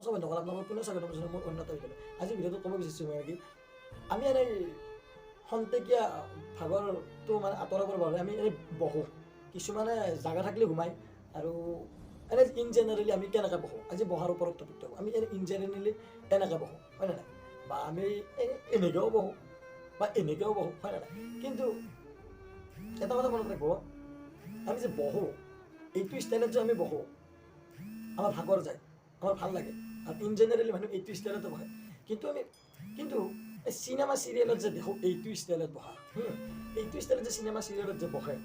সব বন্ধুসকল আপোনালোকক পুনৰ স্বাগতম জনাই মোৰ অন্য এটা ভিডিঅ'লৈ। আজি ভিডিঅ'টো ক'ব বিচাৰিছোঁ মই কি আমি এনেই খন্তেকীয়া ভাগৰটো মানে আঁতৰাবৰ বাবে আমি এনেই বহোঁ, কিছুমানে জাগা থাকিলে ঘুমাই আৰু এনেই ইন জেনেৰেলি আমি কেনেকৈ বহোঁ, আজি বহাৰ ওপৰত টপিকটো আমি এনেই ইন জেনেৰেলি এনেকৈ বহোঁ, হয় নে নাই? বা আমি এনেকৈও বহোঁ বা এনেকৈও বহোঁ, হয় নে নাই? কিন্তু এটা কথা মনত ৰাখিব, আমি যে বহোঁ এইটো ষ্টাইলত যে আমি বহোঁ আমার ভাগর যায়, আমার ভাল লাগে। আর ইন জেনারেলি মানুহ এইটো ষ্টাইলতে বহে। কিন্তু এই চিনেমা চিৰিয়েলত যে দেখোঁ এইটো ষ্টাইলত বহা, এইটো ষ্টাইলত যে চিনেমা চিৰিয়েলত যে বহে,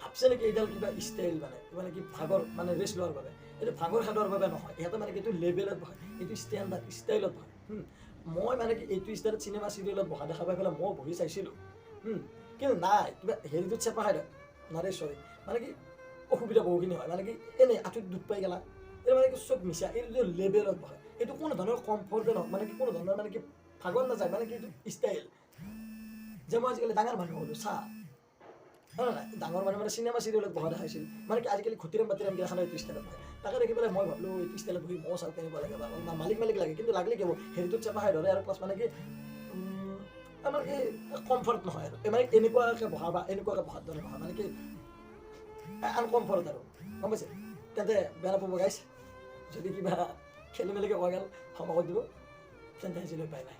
ভাবছে নেকি এইডাল কিবা ষ্টাইল মানে কি ভাগৰ মানে ৰেষ্ট লোৱাৰ বাবে? এইটো ভাগৰ খাদোৱাৰ বাবে নহয়, ইহঁতে মানে কি এইটো লেভেলত বহে, এইটো ষ্টেণ্ডাৰ্ড ষ্টাইলত বহে। মই মানে কি এইটো ষ্টাইলত চিনেমা চিৰিয়েলত বহা দেখা পাই পেলাই মই বহি চাইছিলোঁ, কিন্তু নাই কিবা হেৰিটোত চেপা খাই দিয়ক নাৰে চৰি মানে কি অসুবিধা বহুখিনি হয়, মানে কি এনেই আঁঠুত দুখ পাই গেলা, এটা মানে কি চব মিছা এইটো লেভেলত বহে, এইটো কোনো ধৰণৰ কমফৰ্টে নহয়, মানে কি কোনো ধৰণৰ মানে কি ভাগৰ নাযায়, মানে কি এইটো ষ্টাইল। যে মই আজিকালি ডাঙৰ মানুহ হ'লোঁ চা, হয় নাই? ডাঙৰ মানুহ মানে চিনেমা চিৰিয়েলত বহা দেখাইছিল, মানে কি আজিকালি ঘটিৰাম বাতিৰাম গিলাখানে এইটো ষ্টাইলত বহে। তাকে দেখি পেলাই মই ভাবিলোঁ এইটো ষ্টাইলত বহি ময়ো চাওঁ কেনেকুৱা লাগে, বা মালিক লাগে, কিন্তু লাগিলে কি হ'ব হেৰিটোত চেপা খাই ধৰে আৰু প্লাছ মানে কি আমাৰ কি কমফৰ্ট নহয় আৰু মানে এনেকুৱাকৈ বহা বা এনেকুৱাকৈ বহাৰ দৰে নহয়, মানে কি আনকমফৰ্ট আৰু গম পাইছে? তেন্তে বেয়া নাপাব গাইছ, যদি কিবা খেলি মেলিকৈ কোৱা গ'ল ক্ষমা কৰি দিব, তেন্তে আজিলৈ বাই বাই।